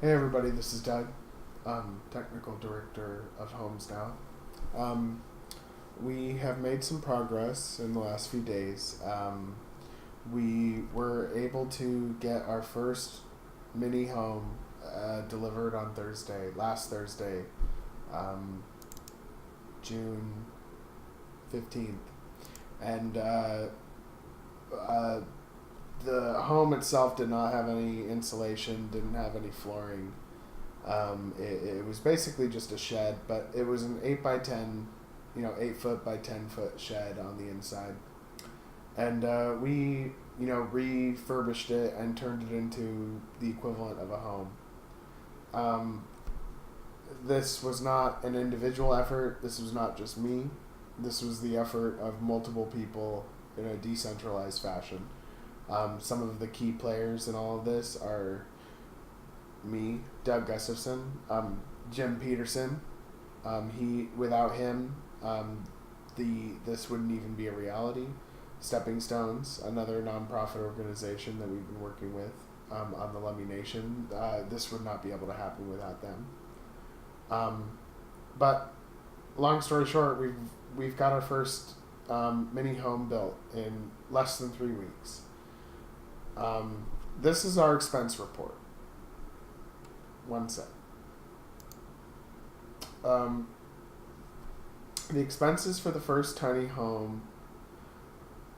Hey everybody, this is Doug, Technical Director of HomesNOW. We have made some progress in the last few days. We were able to get our first mini home delivered on last Thursday, um, June 15th. And uh, the home itself did not have any insulation, didn't have any flooring. It was basically just a shed, but it was an 8 by 10, 8 foot by 10 foot shed on the inside. And we, refurbished it and turned it into the equivalent of a home. Um, this was not an individual effort. This was not just me. This was the effort of multiple people in a decentralized fashion. Some of the key players in all of this are me, Doug Gustafson, Jim Peterson. Without him, this wouldn't even be a reality. Stepping Stones, another nonprofit organization that we've been working with on the Lummi Nation, this would not be able to happen without them. But long story short, we've got our first mini home built in less than 3 weeks. This is our expense report. One sec. The expenses for the first tiny home,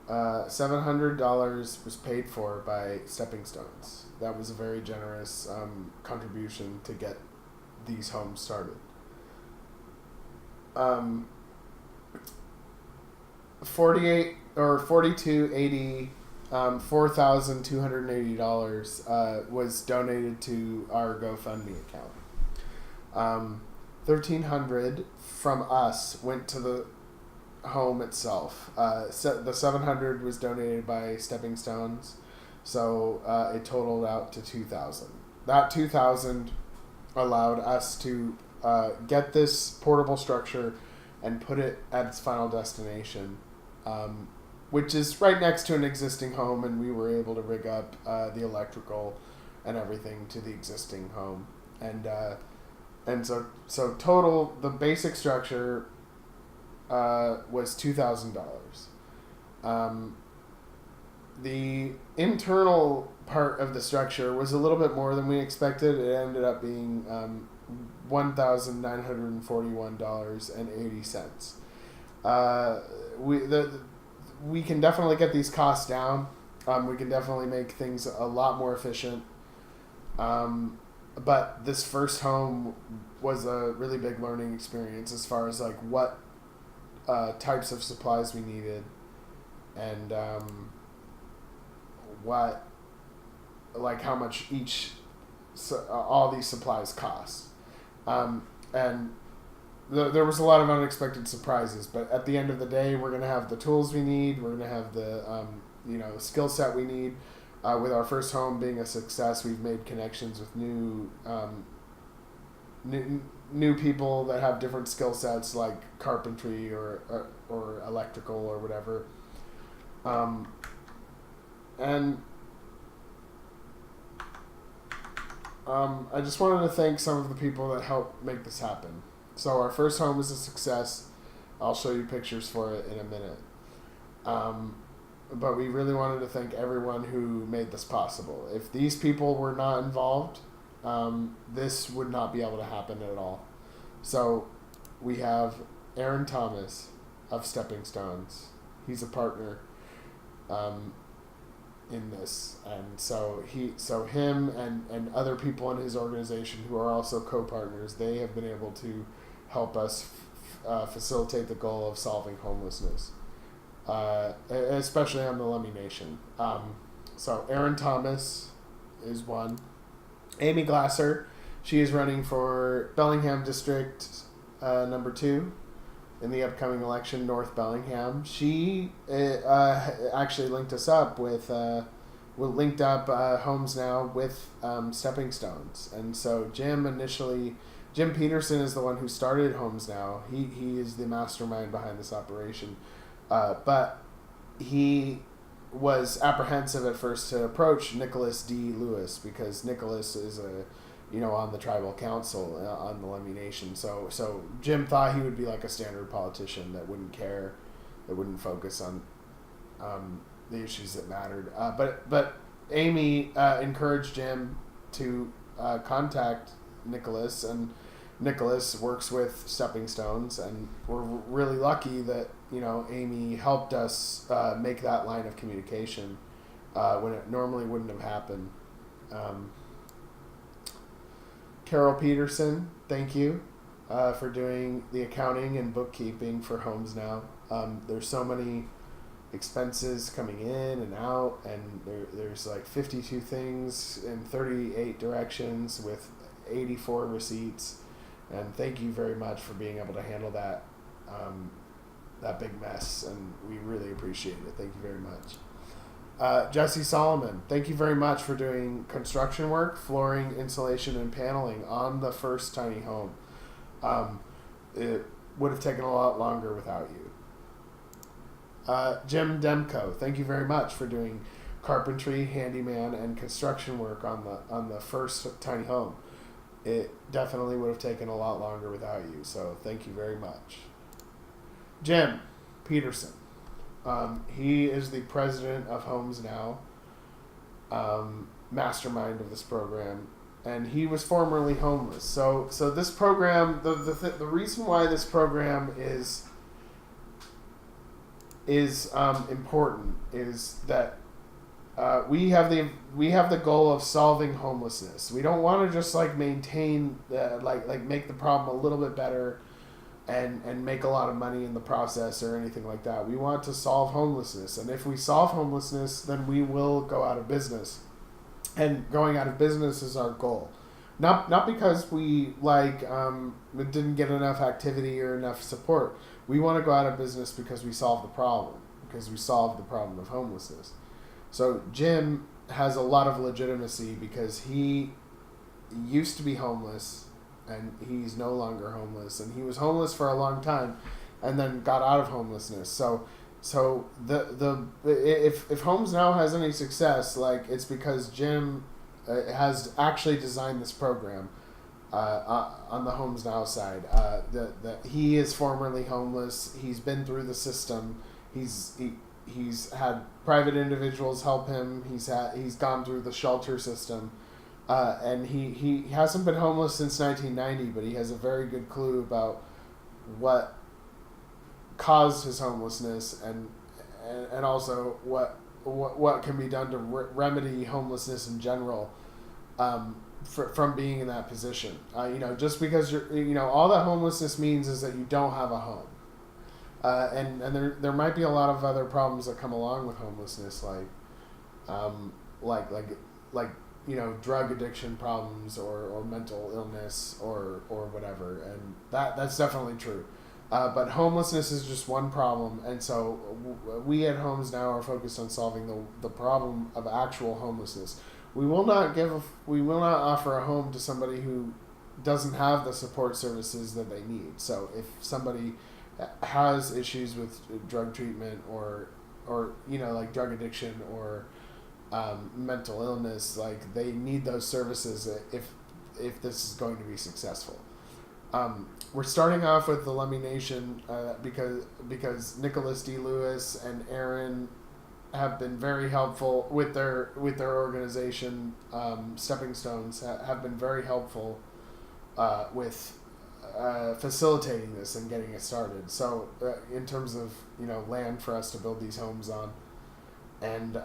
$700 was paid for by Stepping Stones. That was a very generous contribution to get these homes started. 48 or 4280 $4,280 was donated to our GoFundMe account. $1,300 from us went to the home itself. The $700 was donated by Stepping Stones, so it totaled out to $2,000. That $2,000 allowed us to get this portable structure and put it at its final destination. Which is right next to an existing home, and we were able to rig up the electrical and everything to the existing home, and so total the basic structure was $2,000. The internal part of the structure was a little bit more than we expected. It ended up being $1,941.80. We can definitely get these costs down. We can definitely make things a lot more efficient. But this first home was a really big learning experience as far as like what types of supplies we needed and how much all these supplies cost. And there was a lot of unexpected surprises, but at the end of the day, we're going to have the tools we need. We're going to have the skill set we need. With our first home being a success, we've made connections with new people that have different skill sets, like carpentry or electrical or whatever. I just wanted to thank some of the people that helped make this happen. So our first home was a success. I'll show you pictures for it in a minute. But we really wanted to thank everyone who made this possible. If these people were not involved, this would not be able to happen at all. So we have Aaron Thomas of Stepping Stones. He's a partner in this, and so him and other people in his organization who are also co-partners, they have been able to help us facilitate the goal of solving homelessness, especially on the Lummi Nation. So Aaron Thomas is one. Amy Glasser, she is running for Bellingham District number 2 in the upcoming election, North Bellingham. She actually linked us up with HomesNOW with Stepping Stones, and so Jim Peterson is the one who started HomesNOW. He is the mastermind behind this operation, but he was apprehensive at first to approach Nicholas D. Lewis because Nicholas is on the tribal council on the Lemmy Nation. So Jim thought he would be like a standard politician that wouldn't care, that wouldn't focus on the issues that mattered. But Amy encouraged Jim to contact Nicholas, and Nicholas works with Stepping Stones, and we're really lucky that Amy helped us make that line of communication when it normally wouldn't have happened. Carol Peterson, thank you for doing the accounting and bookkeeping for HomesNOW. There's so many expenses coming in and out, and there's like 52 things in 38 directions with 84 receipts. And thank you very much for being able to handle that big mess, and we really appreciate it. Thank you very much. Jesse Solomon, thank you very much for doing construction work, flooring, insulation, and paneling on the first tiny home. It would have taken a lot longer without you. Jim Demko, thank you very much for doing carpentry, handyman, and construction work on the first tiny home. It definitely would have taken a lot longer without you, so thank you very much. Jim Peterson, he is the president of HomesNOW, mastermind of this program, and he was formerly homeless. So this program, the reason why this program is important is that we have the goal of solving homelessness. We don't want to just maintain make the problem a little bit better and make a lot of money in the process or anything like that. We want to solve homelessness, and if we solve homelessness, then we will go out of business. And going out of business is our goal. Not because we didn't get enough activity or enough support. We want to go out of business because we solved the problem, because we solved the problem of homelessness. So Jim has a lot of legitimacy because he used to be homeless and he's no longer homeless, and he was homeless for a long time and then got out of homelessness. So if HomesNOW has any success, it's because Jim has actually designed this program on the HomesNOW side. That he is formerly homeless. He's been through the system. He's had private individuals help him. He's gone through the shelter system, and he hasn't been homeless since 1990. But he has a very good clue about what caused his homelessness and also what can be done to remedy homelessness in general, from being in that position. Just because all that homelessness means is that you don't have a home. And there might be a lot of other problems that come along with homelessness, like drug addiction problems or mental illness or whatever, and that's definitely true. But homelessness is just one problem, and so we at HomesNOW are focused on solving the problem of actual homelessness. We will not offer a home to somebody who doesn't have the support services that they need. So if somebody has issues with drug treatment or drug addiction or mental illness, they need those services if this is going to be successful. We're starting off with the Lemmy Nation because Nicholas D. Lewis and Aaron have been very helpful with their organization. Stepping Stones have been very helpful with facilitating this and getting it started. So in terms of land for us to build these homes on, and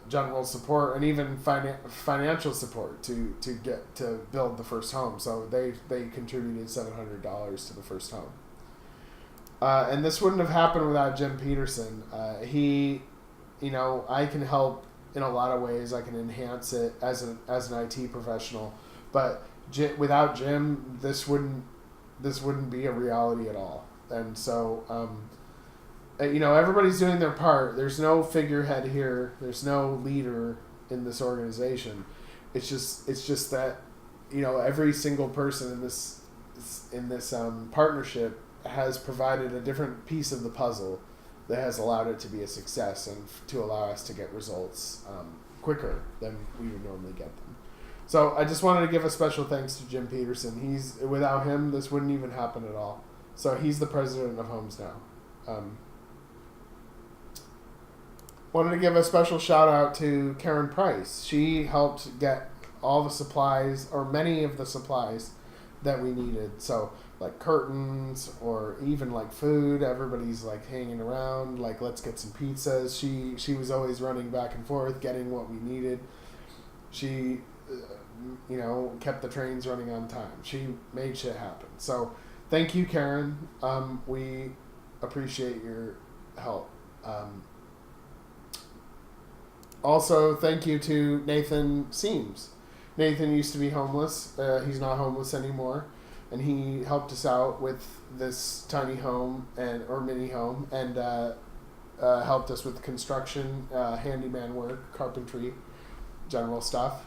general support and even financial support to get to build the first home. So they contributed $700 to the first home. And this wouldn't have happened without Jim Peterson. I can help in a lot of ways. I can enhance it as an IT professional, but without Jim, this wouldn't be a reality at all. And so, everybody's doing their part. There's no figurehead here. There's no leader in this organization. It's just that, every single person in this partnership has provided a different piece of the puzzle that has allowed it to be a success and to allow us to get results quicker than we would normally get them. So I just wanted to give a special thanks to Jim Peterson. Without him, this wouldn't even happen at all. So he's the president of HomesNOW. Wanted to give a special shout out to Karen Price. She helped get all the supplies, or many of the supplies that we needed. So like curtains, or even like food. Everybody's like hanging around, like, let's get some pizzas. She was always running back and forth, getting what we needed. She, kept the trains running on time. She made shit happen. So thank you, Karen. We appreciate your help. Also, thank you to Nathan Seams. Nathan used to be homeless. He's not homeless anymore. And he helped us out with this tiny home or mini home, and helped us with construction, handyman work, carpentry, general stuff.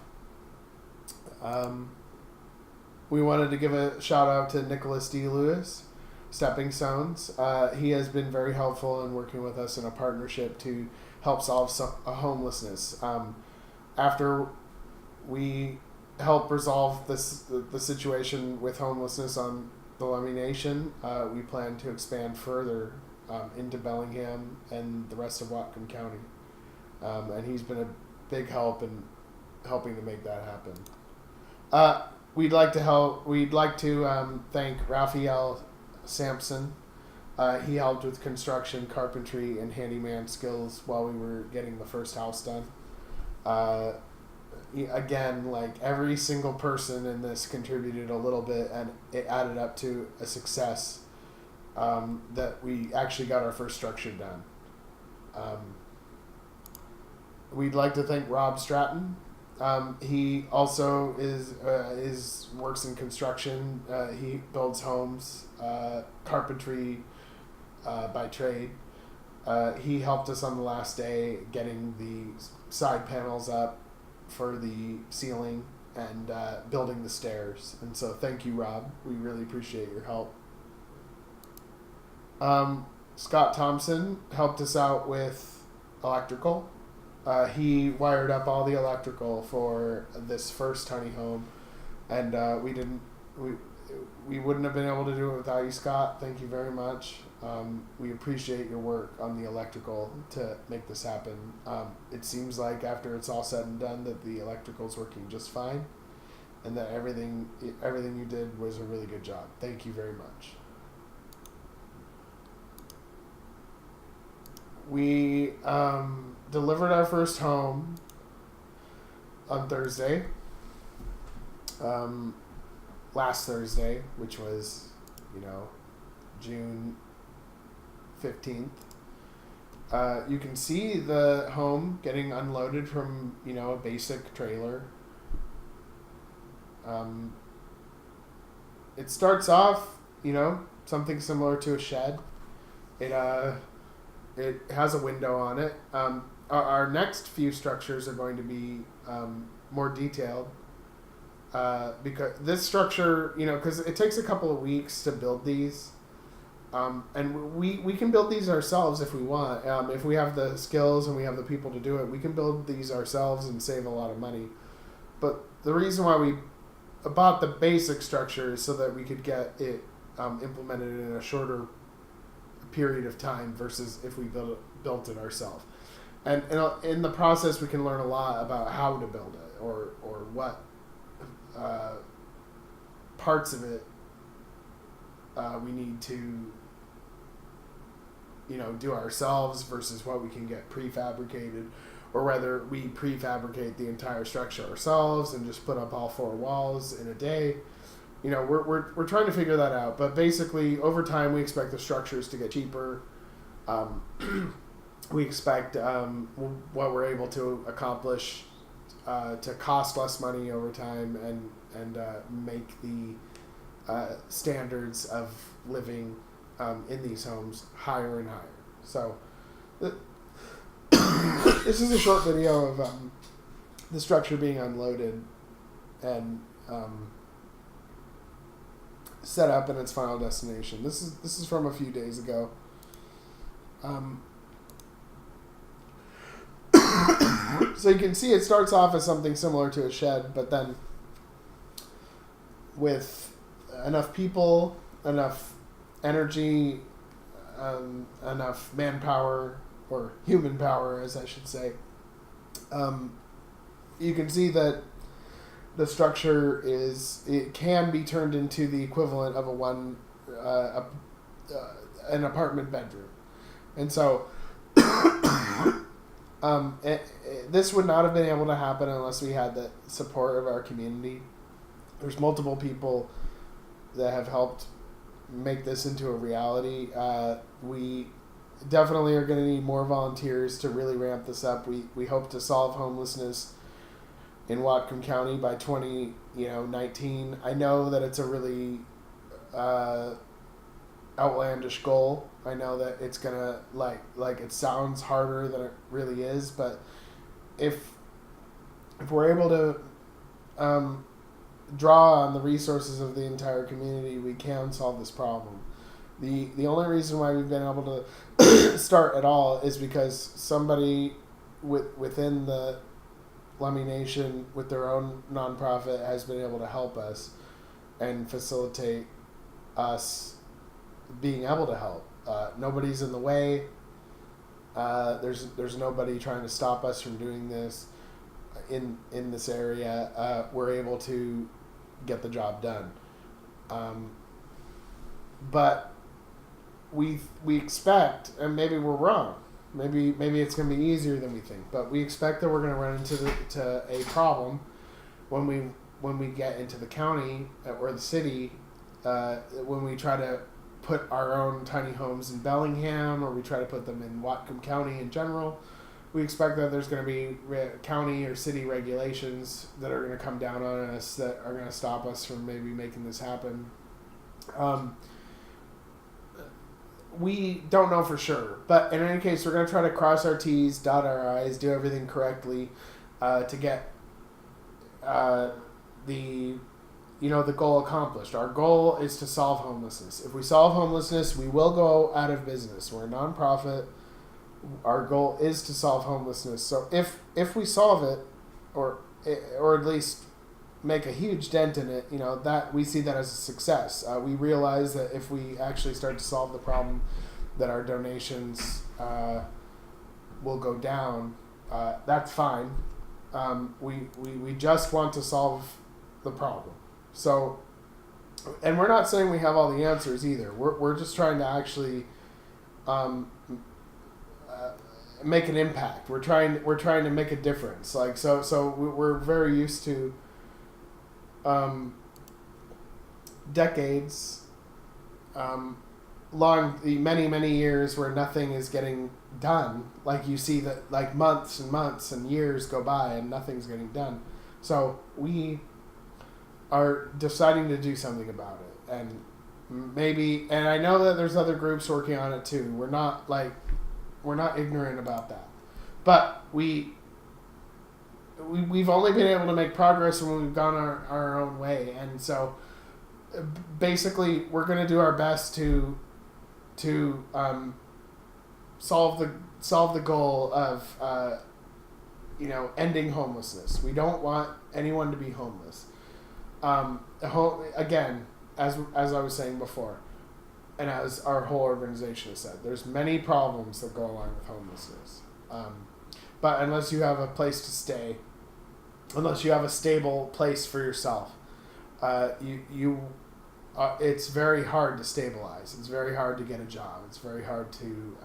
We wanted to give a shout out to Nicholas D. Lewis, Stepping Stones. He has been very helpful in working with us in a partnership to help solve homelessness. After we help resolve the situation with homelessness on the Lummi Nation, we plan to expand further into Bellingham and the rest of Whatcom County. And he's been a big help in helping to make that happen. We'd like to thank Raphael Sampson. He helped with construction, carpentry, and handyman skills while we were getting the first house done. Again, like, every single person in this contributed a little bit, and it added up to a success that we actually got our first structure done. We'd like to thank Rob Stratton. He also works in construction. He builds homes, carpentry by trade. He helped us on the last day getting the side panels up for the ceiling and building the stairs. And so thank you, Rob. We really appreciate your help. Scott Thompson helped us out with electrical. He wired up all the electrical for this first tiny home, and we wouldn't have been able to do it without you, Scott. Thank you very much. We appreciate your work on the electrical to make this happen. It seems like after it's all said and done that the electrical's working just fine, and that everything you did was a really good job. Thank you very much. We delivered our first home on Thursday, last Thursday, which was, June 15th. You can see the home getting unloaded from, a basic trailer. It starts off, something similar to a shed. It has a window on it. Our next few structures are going to be more detailed, because this structure, because it takes a couple of weeks to build these, and we can build these ourselves if we want. If we have the skills and we have the people to do it, we can build these ourselves and save a lot of money. But the reason why we bought the basic structure is so that we could get it implemented in a shorter period of time versus if we built it ourselves. And in the process, we can learn a lot about how to build it, or what parts of it we need to do ourselves versus what we can get prefabricated, or whether we prefabricate the entire structure ourselves and just put up all 4 walls in a day. We're trying to figure that out, but basically over time we expect the structures to get cheaper. We expect what we're able to accomplish to cost less money over time, and make the standards of living in these homes higher and higher. So this is a short video of the structure being unloaded and set up in its final destination. This is from a few days ago. So you can see it starts off as something similar to a shed, but then with enough people, enough energy, enough manpower, or human power, as I should say, you can see that the structure it can be turned into the equivalent of an apartment bedroom. And so this would not have been able to happen unless we had the support of our community. There's multiple people that have helped make this into a reality. We definitely are going to need more volunteers to really ramp this up. We hope to solve homelessness in Whatcom County by 2019. I know that it's a really outlandish goal. I know that it's gonna like it sounds harder than it really is, but if we're able to draw on the resources of the entire community, we can solve this problem. The only reason why we've been able to start at all is because somebody within the Lummi Nation with their own nonprofit has been able to help us and facilitate us being able to help. Nobody's in the way. There's nobody trying to stop us from doing this in this area. We're able to get the job done. But we expect, and maybe we're wrong. Maybe it's going to be easier than we think. But we expect that we're going to run into a problem when we get into the county or the city, when we try to put our own tiny homes in Bellingham, or we try to put them in Whatcom County in general. We expect that there's going to be county or city regulations that are going to come down on us that are going to stop us from maybe making this happen. We don't know for sure, but in any case, we're going to try to cross our T's, dot our I's, do everything correctly to get the goal accomplished. Our goal is to solve homelessness. If we solve homelessness, we will go out of business. We're a nonprofit. Our goal is to solve homelessness. So if we solve it, or at least make a huge dent in it, that we see that as a success. We realize that if we actually start to solve the problem, that our donations will go down. That's fine. We just want to solve the problem. So, and we're not saying we have all the answers either. We're just trying to actually make an impact. We're trying to make a difference. So we're very used to decades, many years where nothing is getting done. Like you see that, like months and months and years go by and nothing's getting done. So we are deciding to do something about it, and I know that there's other groups working on it too. We're not ignorant about that, but we've only been able to make progress when we've gone our own way, and so basically we're going to do our best to solve the goal of ending homelessness. We don't want anyone to be homeless. Again, as I was saying before, and as our whole organization has said, there's many problems that go along with homelessness. But unless you have a place to stay, unless you have a stable place for yourself, it's very hard to stabilize. It's very hard to get a job. It's very hard to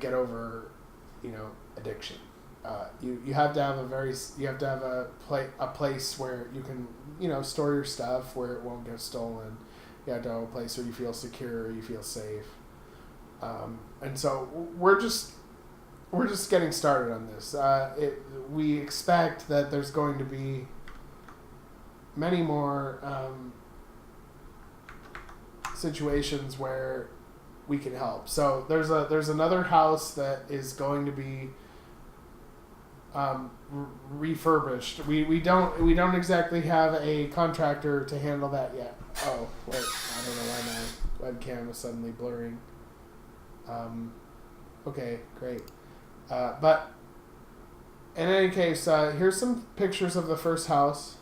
get over, addiction. You have to have a place where you can store your stuff where it won't get stolen. You have to have a place where you feel secure, you feel safe, and so we're just getting started on this. We expect that there's going to be many more situations where we can help. So there's another house that is going to be refurbished. We don't exactly have a contractor to handle that yet. Oh wait, I don't know why my webcam is suddenly blurring. Okay, great. But in any case, here's some pictures of the first house.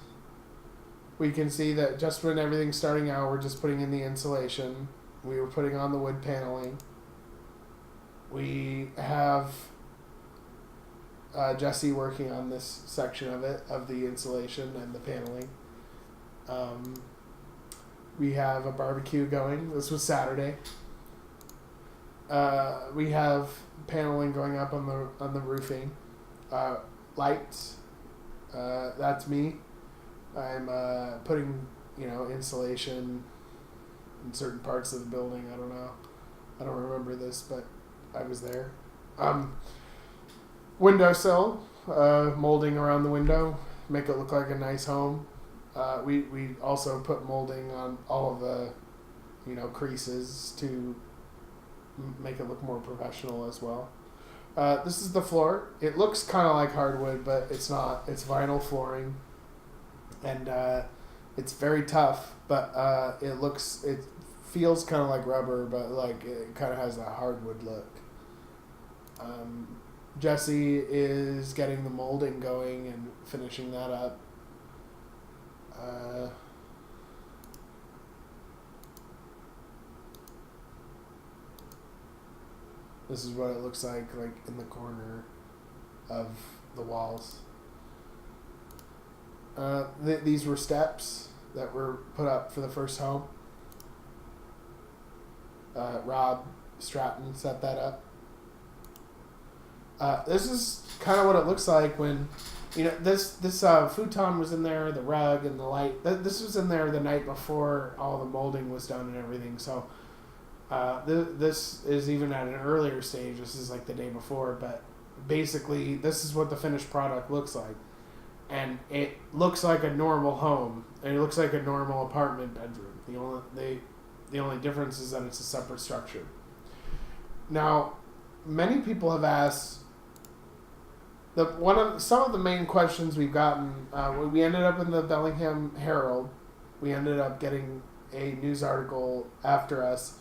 We can see that just when everything's starting out, we're just putting in the insulation. We were putting on the wood paneling. We have Jesse working on this section of it, of the insulation and the paneling. We have a barbecue going. This was Saturday. We have paneling going up on the roofing. Lights. That's me. I'm putting insulation in certain parts of the building. I don't know. I don't remember this, but I was there. Windowsill, molding around the window, make it look like a nice home. We also put molding on all of the creases to make it look more professional as well. This is the floor. It looks kind of like hardwood, but it's not. It's vinyl flooring, and it's very tough. But it feels kind of like rubber, but like it kind of has a hardwood look. Jesse is getting the molding going and finishing that up. This is what it looks like in the corner of the walls. These were steps that were put up for the first home. Rob Stratton set that up. This is kind of what it looks like when, this futon was in there, the rug and the light. This was in there the night before all the molding was done and everything. So this is even at an earlier stage. This is like the day before, but basically this is what the finished product looks like. And it looks like a normal home, and it looks like a normal apartment bedroom. The only difference is that it's a separate structure. Now, many people have asked. Some of the main questions we've gotten. We ended up in the Bellingham Herald. We ended up getting a news article after us.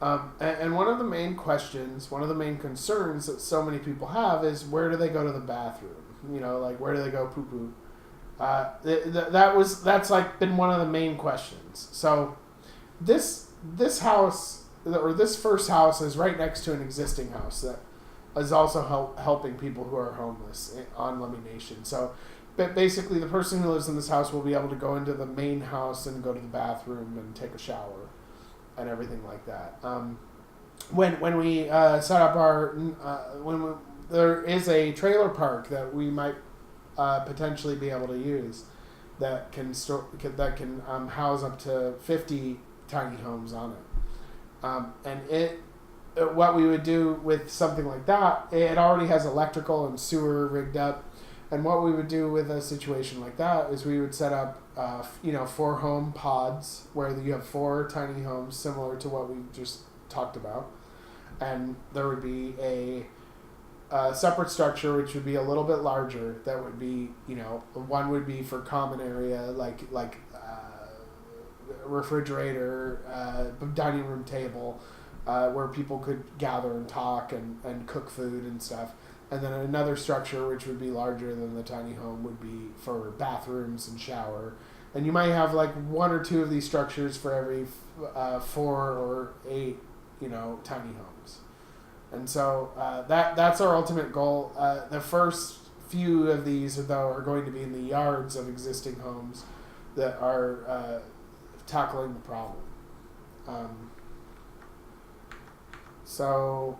And one of the main questions, one of the main concerns that so many people have is, where do they go to the bathroom? Where do they go poo-poo? That's like been one of the main questions. So this house, or this first house, is right next to an existing house that is also helping people who are homeless on Lummi Nation. So but basically the person who lives in this house will be able to go into the main house and go to the bathroom and take a shower and everything like that. When we set up there is a trailer park that we might potentially be able to use that can house up to 50 tiny homes on it. And what we would do with something like that, it already has electrical and sewer rigged up. And what we would do with a situation like that is we would set up 4 home pods where you have 4 tiny homes, similar to what we just talked about. And there would be a separate structure which would be a little bit larger. That would be, one would be for common area, like refrigerator, dining room table, where people could gather and talk and cook food and stuff. And then another structure, which would be larger than the tiny home, would be for bathrooms and shower. And you might have like 1 or 2 of these structures for every 4 or 8, tiny homes. And so that's our ultimate goal. The first few of these, though, are going to be in the yards of existing homes that are tackling the problem. So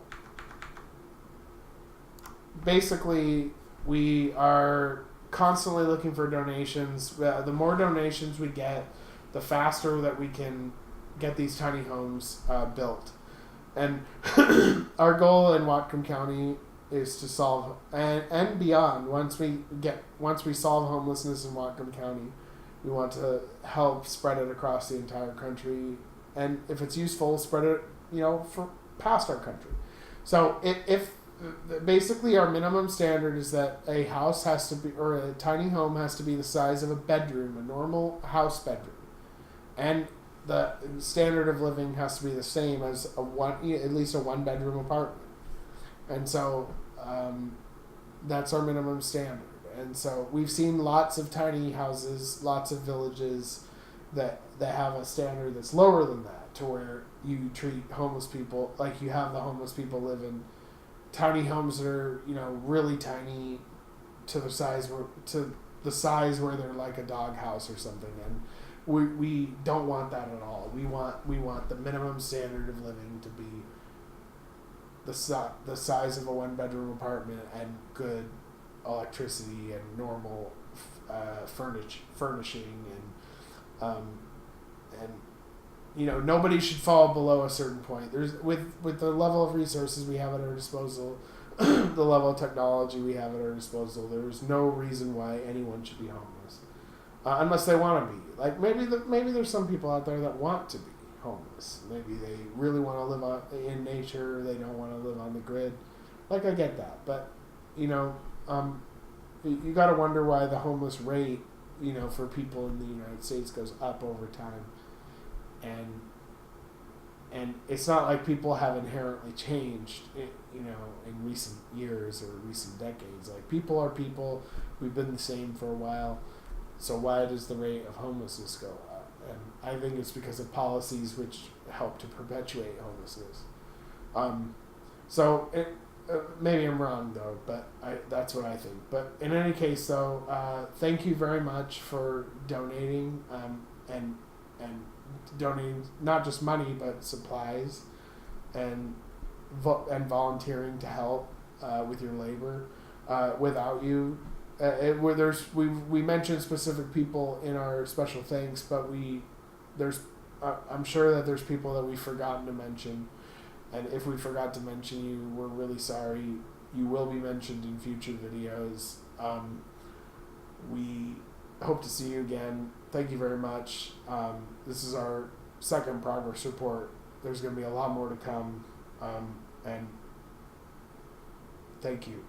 basically, we are constantly looking for donations. The more donations we get, the faster that we can get these tiny homes built. And our goal in Whatcom County is to solve, and beyond, once we solve homelessness in Whatcom County, we want to help spread it across the entire country. And if it's useful, spread it, for past our country. So if basically our minimum standard is that a house has to be, or a tiny home has to be the size of a bedroom, a normal house bedroom. And the standard of living has to be the same as at least a 1-bedroom apartment. And so That's our minimum standard. And so we've seen lots of tiny houses, lots of villages that have a standard that's lower than that, to where you treat homeless people like you have the homeless people live in tiny homes that are, really tiny, to the size where they're like a dog house or something. And we don't want that at all. We want the minimum standard of living to be the size of a 1-bedroom apartment, and good electricity and normal furnishing, and nobody should fall below a certain point. There's with the level of resources we have at our disposal, the level of technology we have at our disposal, there's no reason why anyone should be homeless, unless they want to be. Like maybe there's some people out there that want to be homeless. Maybe they really want to live in nature. They don't want to live on the grid. Like, I get that, but you got to wonder why the homeless rate, for people in the United States goes up over time, and it's not like people have inherently changed, in recent years or recent decades. Like, people are people. We've been the same for a while. So why does the rate of homelessness go up? And I think it's because of policies which help to perpetuate homelessness. Maybe I'm wrong, though, but that's what I think. But in any case, though, thank you very much for donating, and donating not just money but supplies, and volunteering to help with your labor. Without you, we mentioned specific people in our special thanks, but I'm sure that there's people that we've forgotten to mention. And if we forgot to mention you, we're really sorry. You will be mentioned in future videos. We hope to see you again. Thank you very much. This is our second progress report. There's going to be a lot more to come. And thank you.